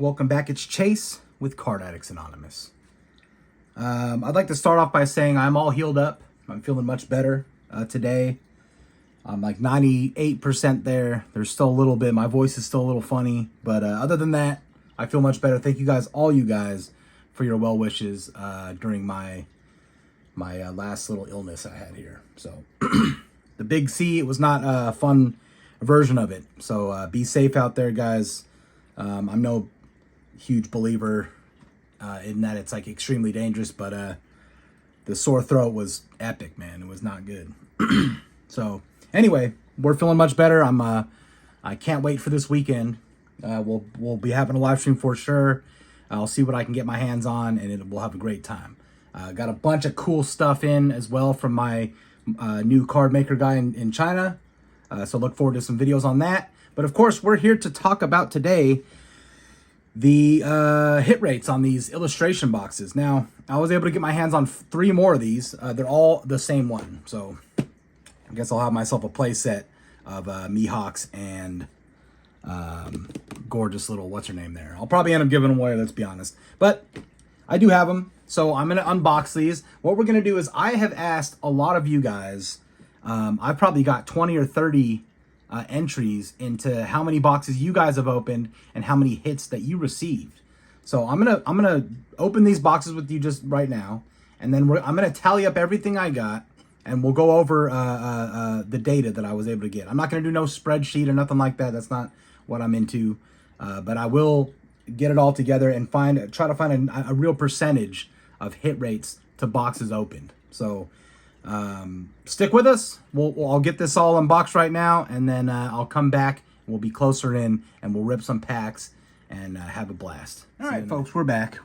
welcome back. It's Chase with Card Addicts Anonymous. I'd like to start off by saying I'm all healed up. I'm feeling much better today. I'm like 98% there. There's still a little bit. My voice is still a little funny. But other than that, I feel much better. Thank you guys, all you guys, for your well wishes during my last little illness I had here. So the big C, it was not a fun version of it. So be safe out there, guys. I'm no huge believer in that it's like extremely dangerous, but the sore throat was epic, man. It was not good. So anyway, we're feeling much better. I can't wait for this weekend. We'll be having a live stream for sure. I'll see what I can get my hands on, and we'll have a great time. Got a bunch of cool stuff in as well from my new card maker guy in China. So look forward to some videos on that. But of course, we're here to talk about today the hit rates on these illustration boxes. Now, I was able to get my hands on 3 more of these. They're all the same one. So I guess I'll have myself a play set of Mihawks and gorgeous little what's her name there. I'll probably end up giving them away, let's be honest. But I do have them. So I'm going to unbox these. What we're going to do is I have asked a lot of you guys. I've probably got 20 or 30 entries into how many boxes you guys have opened and how many hits that you received. So I'm gonna open these boxes with you just right now, and then I'm gonna tally up everything I got, and we'll go over the data that I was able to get. I'm not gonna do no spreadsheet or nothing like that. That's not what I'm into. But I will get it all together and try to find a real percentage of hit rates to boxes opened. So stick with us. I'll get this all unboxed right now, and then I'll come back and we'll be closer in and we'll rip some packs and have a blast. All right, folks, we're back.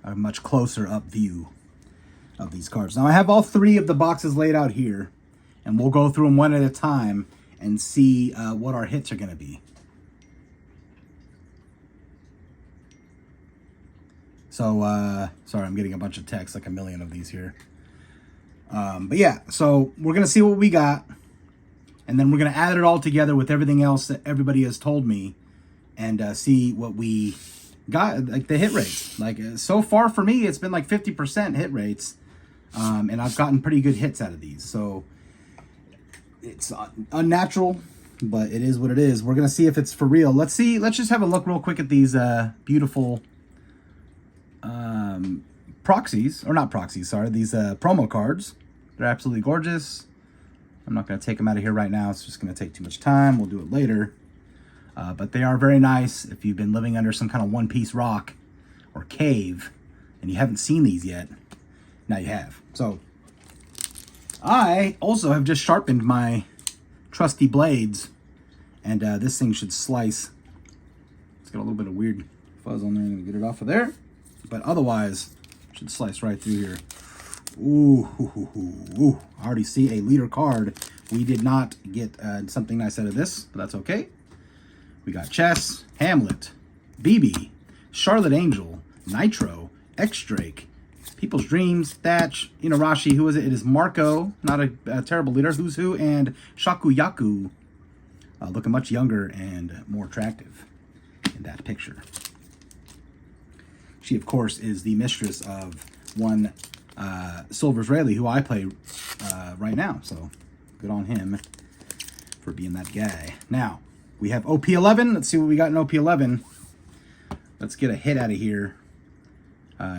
A much closer up view of these cards. Now I have all 3 of the boxes laid out here, and we'll go through them one at a time and see what our hits are going to be. So sorry, I'm getting a bunch of texts, like a million of these here. But yeah, so we're going to see what we got, and then we're going to add it all together with everything else that everybody has told me, and see what we got, like the hit rates. Like so far for me, it's been like 50% hit rates, and I've gotten pretty good hits out of these. So it's unnatural, but it is what it is. We're going to see if it's for real. Let's just have a look real quick at these beautiful proxies, or not proxies, sorry, these promo cards. They're absolutely gorgeous. I'm not going to take them out of here right now. It's just going to take too much time. We'll do it later. But they are very nice. If you've been living under some kind of one-piece rock or cave and you haven't seen these yet, now you have. So I also have just sharpened my trusty blades, and this thing should slice. It's got a little bit of weird fuzz on there. I'm going to get it off of there. But otherwise, should slice right through here. Ooh, I already see a leader card. We did not get something nice out of this, but that's okay. We got Chess, Hamlet, BB, Charlotte Angel, Nitro, X-Drake, People's Dreams, Thatch, Inarashi. Who is it? It is Marco, not a terrible leader. Who's Who, and Shakuyaku, looking much younger and more attractive in that picture. She, of course, is the mistress of one Silver's Rayleigh, who I play right now. So good on him for being that guy. Now, we have OP11. Let's see what we got in OP11. Let's get a hit out of here.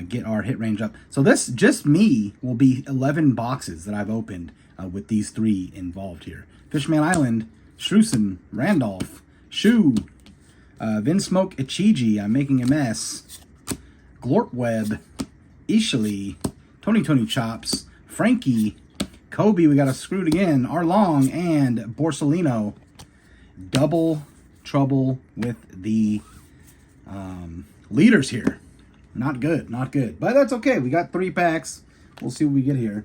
Get our hit range up. So this, just me, will be 11 boxes that I've opened with these 3 involved here. Fishman Island, Shrusen, Randolph, Shu, Vinsmoke Ichiji, I'm Making a Mess, Glorpweb, Ishali, Tony Chops, Frankie, Kobe, we got a Screwed again, Arlong, and Borsellino. Double trouble with the leaders here. Not good. But that's okay. We got 3 packs. We'll see what we get here.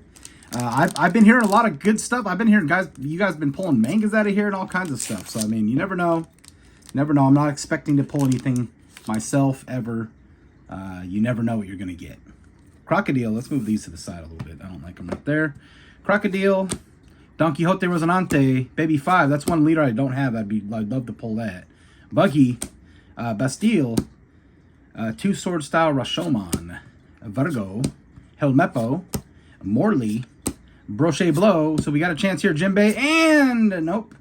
I've been hearing a lot of good stuff. I've been hearing, you guys have been pulling mangas out of here and all kinds of stuff. So, I mean, you never know. I'm not expecting to pull anything myself ever. You never know what you're going to get. Crocodile, let's move these to the side a little bit. I don't like them right there. Crocodile, Don Quixote Rosinante, Baby 5. That's one leader I don't have. I'd love to pull that. Buggy, Bastille, Two Sword Style Rashomon, Virgo, Helmeppo, Morley, Brochet Blow. So we got a chance here, Jinbei, and nope.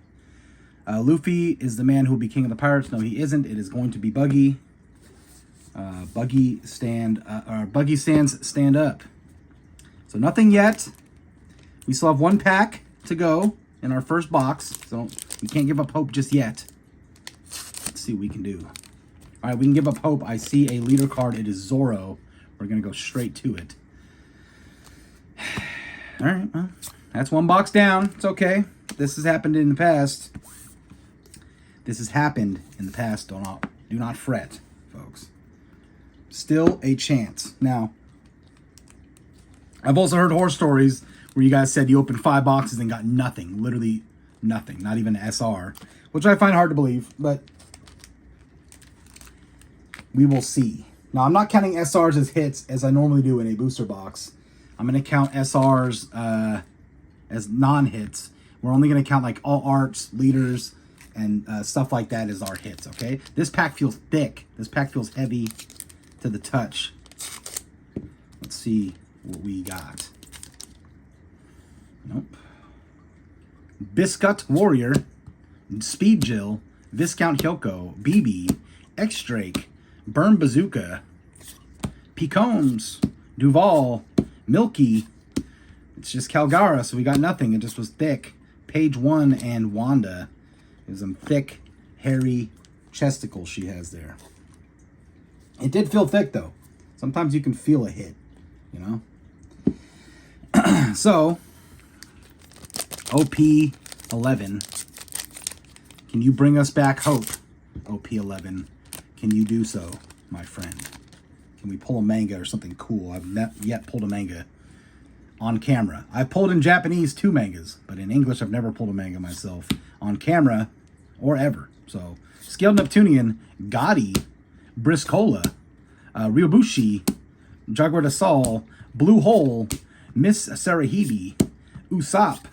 Luffy is the man who will be king of the pirates. No, he isn't. It is going to be Buggy. Buggy stands stand up. So nothing yet. We still have one pack to go in our first box, so we can't give up hope just yet. Let's see what we can do. All right, we can give up hope. I see a leader card. It is Zoro. We're going to go straight to it. All right, well, that's one box down. It's okay. This has happened in the past. This has happened in the past. Do not fret, folks. Still a chance. Now, I've also heard horror stories where you guys said you opened 5 boxes and got nothing. Literally nothing. Not even an SR. Which I find hard to believe, but we will see. Now, I'm not counting SRs as hits as I normally do in a booster box. I'm going to count SRs as non-hits. We're only going to count like all arts, leaders, and stuff like that as our hits, okay? This pack feels thick. This pack feels heavy to the touch. Let's see what we got. Nope. Biscuit Warrior, Speed Jill, Viscount Hyoko, BB, X-Drake, Burn Bazooka, Picombs, Duval, Milky. It's just Calgara, so we got nothing. It just was thick. Page 1 and Wanda. There's some thick, hairy chesticles she has there. It did feel thick, though. Sometimes you can feel a hit, you know? So, OP11. Can you bring us back hope, OP11? Can you do so, my friend? Can we pull a manga or something cool? I've not yet pulled a manga on camera. I've pulled in Japanese 2 mangas, but in English I've never pulled a manga myself on camera or ever. So, Scaled Neptunian, Gotti, Briscola, Ryobushi, Jaguar de Sol, Blue Hole, Miss Sarahibi, Usopp,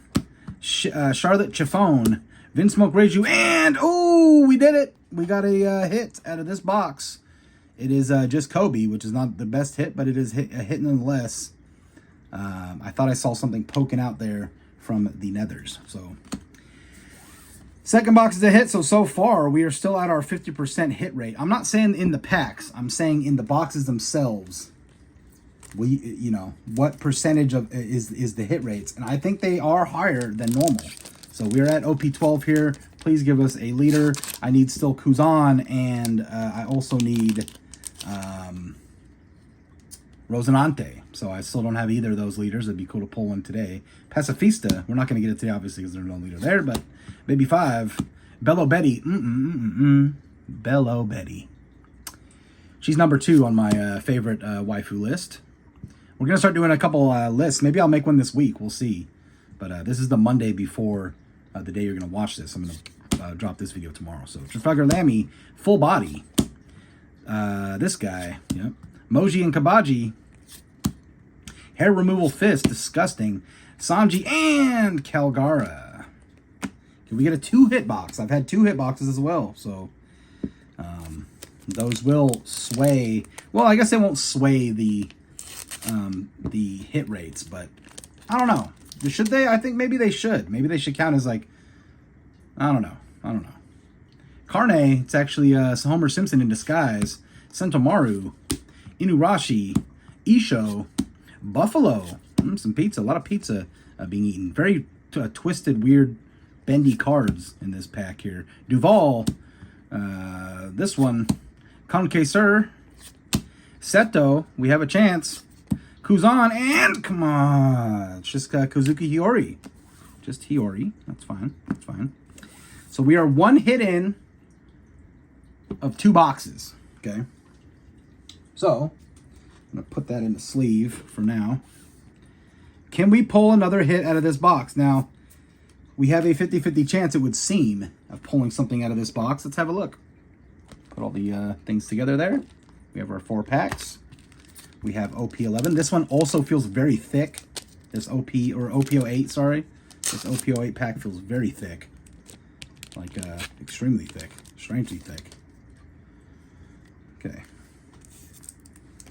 Charlotte Chiffon, Vinsmoke Reiju, and oh, we did it! We got a hit out of this box. It is just Kobe, which is not the best hit, but it is a hit nonetheless. I thought I saw something poking out there from the nethers. So, second box is a hit. So far, we are still at our 50% hit rate. I'm not saying in the packs. I'm saying in the boxes themselves. What percentage of is the hit rates? And I think they are higher than normal. So we're at OP12 here. Please give us a leader. I need still Kuzan, and I also need Rosinante. So I still don't have either of those leaders. It'd be cool to pull one today. Pacifista, we're not going to get it today, obviously, because there's no leader there, but Baby 5. Bello Betty. Bello Betty. She's number 2 on my favorite waifu list. We're going to start doing a couple lists. Maybe I'll make one this week. We'll see. But this is the Monday before the day you're going to watch this. I'm going to drop this video tomorrow. So, Trafalgar Lammie, full body. This guy. Yep. Moji and Kabaji. Hair removal fist. Disgusting. Sanji and Calgara. Can we get a 2-hit box? I've had 2 hit boxes as well. So, those will sway. Well, I guess they won't sway the hit rates, but I don't know. Should they? I think maybe they should. Maybe they should count as like, I don't know. Carne, it's actually Homer Simpson in disguise. Sentomaru, Inurashi, Isho, Buffalo. Some pizza. A lot of pizza being eaten. Very twisted, weird, bendy cards in this pack here. Duval. This one. Konkei Seto. We have a chance. Kuzan, and come on. It's just Kozuki Hiyori. Just Hiyori. That's fine. That's fine. So we are 1 hit in of 2 boxes. Okay. So, I'm going to put that in the sleeve for now. Can we pull another hit out of this box? Now, we have a 50-50 chance, it would seem, of pulling something out of this box. Let's have a look. Put all the things together there. We have our 4 packs. We have OP11. This one also feels very thick. This OP08, sorry. This OP08 pack feels very thick. Like, extremely thick. Strangely thick. Okay.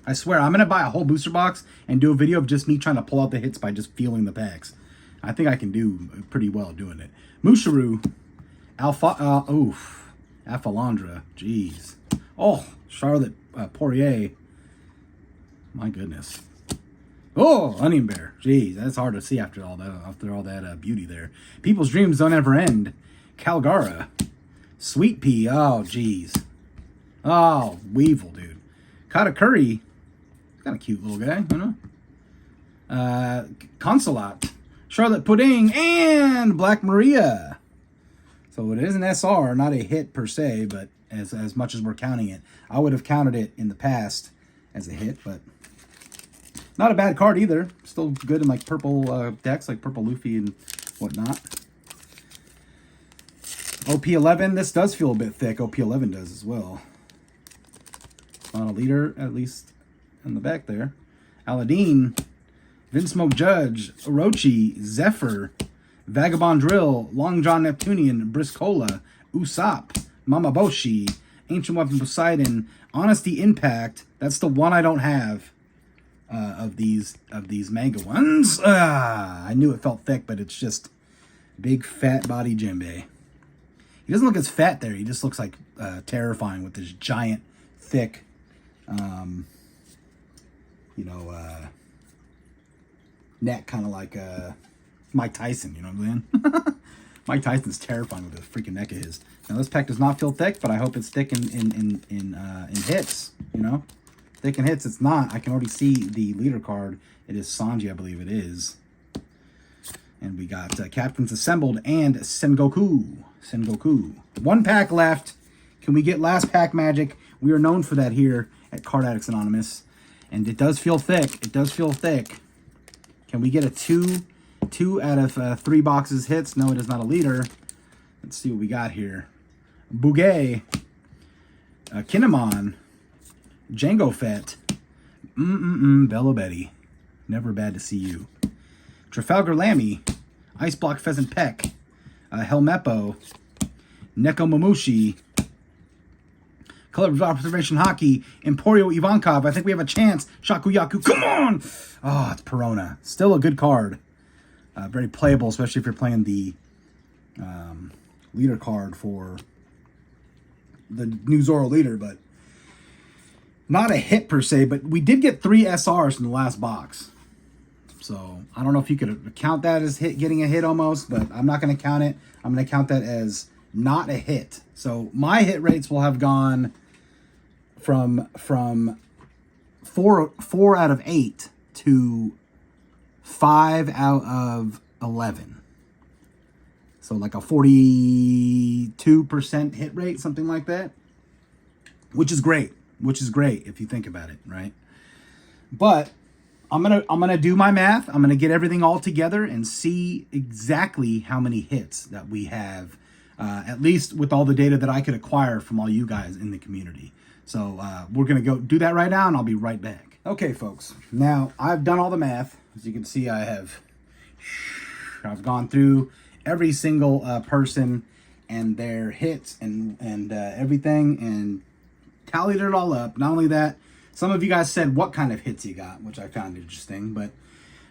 I swear, I'm going to buy a whole booster box and do a video of just me trying to pull out the hits by just feeling the packs. I think I can do pretty well doing it. Musharu, Afalandra, jeez. Oh, Charlotte Poirier. My goodness. Oh, Onion Bear. Jeez, that's hard to see after all that beauty there. People's dreams don't ever end. Calgara. Sweet Pea. Oh, jeez. Oh, Weevil, dude. Katakuri. Kind of cute little guy, you know. Consulate. Charlotte Pudding and Black Maria. So it is an SR, not a hit per se, but as much as we're counting it. I would have counted it in the past as a hit, but not a bad card either. Still good in like purple decks, like Purple Luffy and whatnot. OP11, this does feel a bit thick. OP11 does as well. Not a leader, at least in the back there. Aladdin, Vinsmoke Judge, Orochi, Zephyr, Vagabond Drill, Long John Neptunian, Briscola, Usopp, Mamaboshi, Ancient Weapon Poseidon, Honesty Impact. That's the one I don't have of these manga ones. I knew it felt thick, but it's just big fat body Jinbei. He doesn't look as fat there. He just looks like terrifying with this giant, thick, neck, kind of like Mike Tyson. You know what I'm saying? Mike Tyson's terrifying with this freaking neck of his. Now this pack does not feel thick, but I hope it's thick in hits. You know, thick in hits. It's not. I can already see the leader card. It is Sanji, I believe it is. And we got Captains Assembled and Sengoku. One pack left. Can we get last pack magic? We are known for that here at Card Addicts Anonymous. And it does feel thick. It does feel thick. Can we get a two out of 3 boxes hits? No, it is not a leader. Let's see what we got here. Bugay. Kinemon. Jango Fett. Bello Betty. Never bad to see you. Trafalgar Lammy. Ice Block Pheasant Peck. Helmeppo. Neko Momushi. Color of Observation Hockey. Emporio Ivankov. I think we have a chance. Shakuyaku. Come on! Oh, it's Perona. Still a good card. Very playable, especially if you're playing the leader card for the new Zoro leader, but not a hit per se, but we did get 3 SRs in the last box. So I don't know if you could count that as getting a hit almost, but I'm not going to count it. I'm going to count that as not a hit. So my hit rates will have gone from 4 out of 8 to 5 out of 11. So like a 42% hit rate, something like that. Which is great. Which is great if you think about it, right? But I'm gonna do my math. I'm gonna get everything all together and see exactly how many hits that we have, at least with all the data that I could acquire from all you guys in the community. So we're gonna go do that right now, and I'll be right back. Okay, folks. Now I've done all the math. As you can see, I've gone through every single person and their hits and everything, and tallied it all up. Not only that, some of you guys said what kind of hits you got, which I found interesting, but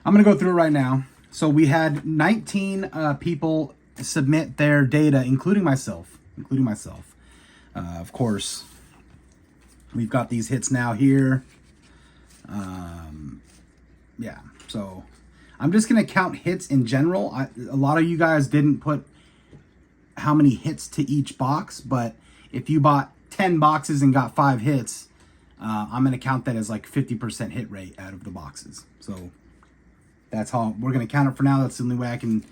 I'm going to go through it right now. So we had 19 people submit their data, including myself. Of course, we've got these hits now here. Yeah, so I'm just going to count hits in general. A lot of you guys didn't put how many hits to each box, but if you bought 10 boxes and got 5 hits, I'm going to count that as like 50% hit rate out of the boxes. So that's how we're going to count it for now. That's the only way I can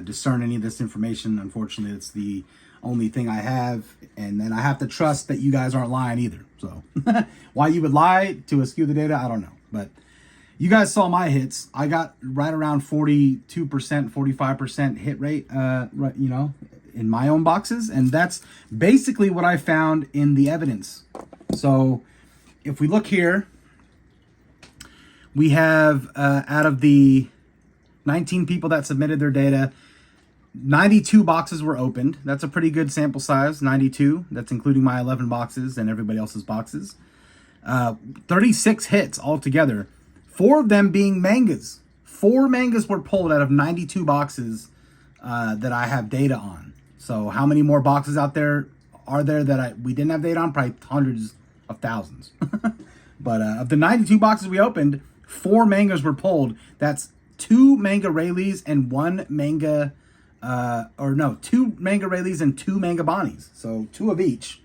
discern any of this information. Unfortunately, it's the only thing I have. And then I have to trust that you guys aren't lying either. So why you would lie to askew the data, I don't know. But you guys saw my hits. I got right around 42%, 45% hit rate, right, you know, in my own boxes. And that's basically what I found in the evidence. So if we look here, we have out of the 19 people that submitted their data, 92 boxes were opened. That's a pretty good sample size, 92. That's including my 11 boxes and everybody else's boxes. 36 hits altogether. 4 of them being mangas. 4 mangas were pulled out of 92 boxes that I have data on. So how many more boxes out there are there that we didn't have data on? Probably hundreds of thousands. But of the 92 boxes we opened, 4 mangas were pulled. That's 2 manga Rayleighs and 1 manga, 2 manga Rayleighs and 2 manga Bonnies. So 2 of each.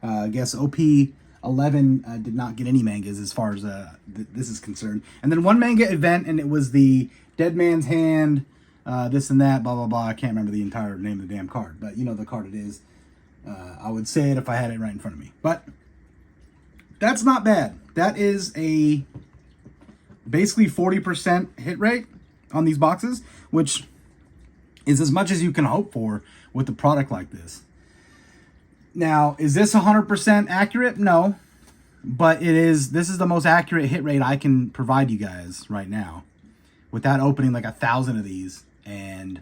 I guess OP11 did not get any mangas as far as this is concerned. And then 1 manga event, and it was the Dead Man's Hand, this and that, blah, blah, blah. I can't remember the entire name of the damn card, but you know the card it is. I would say it if I had it right in front of me. But that's not bad. That is a basically 40% hit rate on these boxes, which is as much as you can hope for with a product like this. Now, is this 100% accurate? No, but this is the most accurate hit rate I can provide you guys right now without opening like 1,000 of these and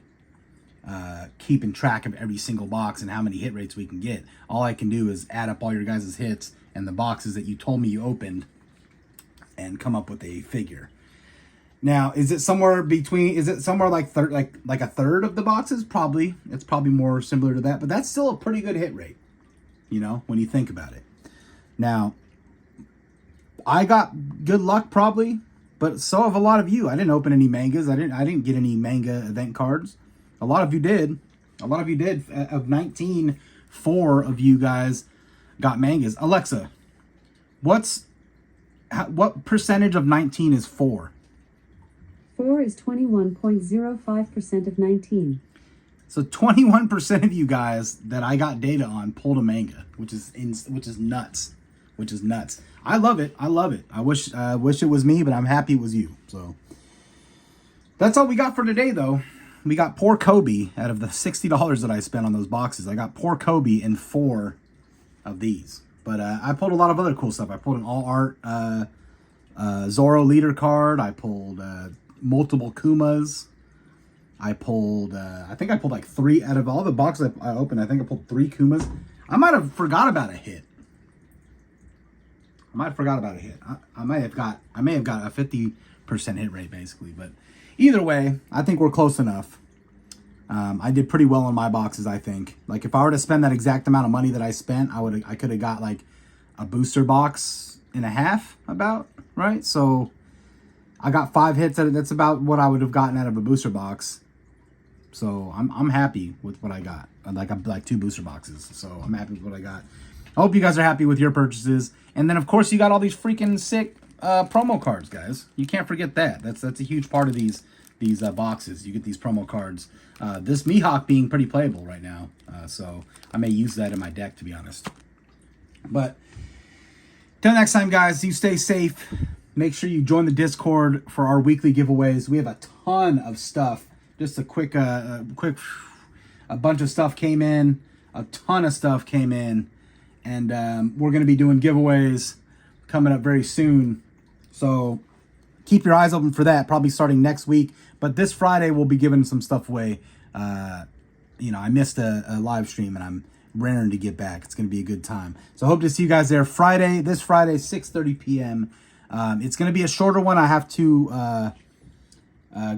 keeping track of every single box and how many hit rates we can get. All I can do is add up all your guys' hits and the boxes that you told me you opened and come up with a figure. Now, is it somewhere like a third of the boxes? Probably. It's probably more similar to that, but that's still a pretty good hit rate, you know, when you think about it. Now, I got good luck probably, but so have a lot of you. I didn't open any mangas. I didn't get any manga event cards. A lot of you did. A lot of you did. Of 19, 4 of you guys got mangas. Alexa, what percentage of 19 is 4? 4 is 21.05% of 19. So 21% of you guys that I got data on pulled a manga, which is nuts. Which is nuts. I love it. I love it. I wish it was me, but I'm happy it was you. So that's all we got for today, though. We got Poor Kobe out of the $60 that I spent on those boxes. I got Poor Kobe in 4 of these. But I pulled a lot of other cool stuff. I pulled an all art Zoro leader card. I pulled multiple Kumas. I think I pulled like 3 out of all the boxes I opened. I think I pulled 3 Kumas. I might have forgot about a hit. I may have got a 50% hit rate basically, but either way, I think we're close enough. I did pretty well on my boxes, I think. Like if I were to spend that exact amount of money that I spent, I could have got like a booster box and a half about, right? So I got 5 hits at it. That's about what I would have gotten out of a booster box. So I'm happy with what I got. Like 2 booster boxes. So I'm happy with what I got. I hope you guys are happy with your purchases. And then, of course, you got all these freaking sick promo cards, guys. You can't forget that. That's a huge part of these boxes. You get these promo cards. This Mihawk being pretty playable right now. So I may use that in my deck, to be honest. But till next time, guys, you stay safe. Make sure you join the Discord for our weekly giveaways. We have a ton of stuff. Just a quick, a bunch of stuff came in. A ton of stuff came in. And we're going to be doing giveaways coming up very soon. So keep your eyes open for that, probably starting next week. But this Friday, we'll be giving some stuff away. I missed a live stream, and I'm raring to get back. It's going to be a good time. So I hope to see you guys there this Friday, 6:30 p.m. It's going to be a shorter one. I have to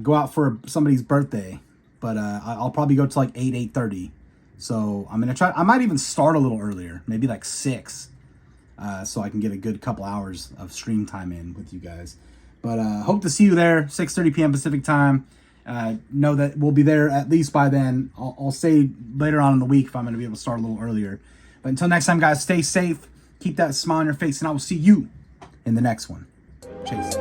go out for somebody's birthday. But I'll probably go to like 8:30. So I'm going to try. I might even start a little earlier, maybe like 6, so I can get a good couple hours of stream time in with you guys. But hope to see you there, 6:30 p.m. Pacific time. Know that we'll be there at least by then. I'll say later on in the week if I'm going to be able to start a little earlier. But until next time, guys, stay safe. Keep that smile on your face, and I will see you in the next one. Chase.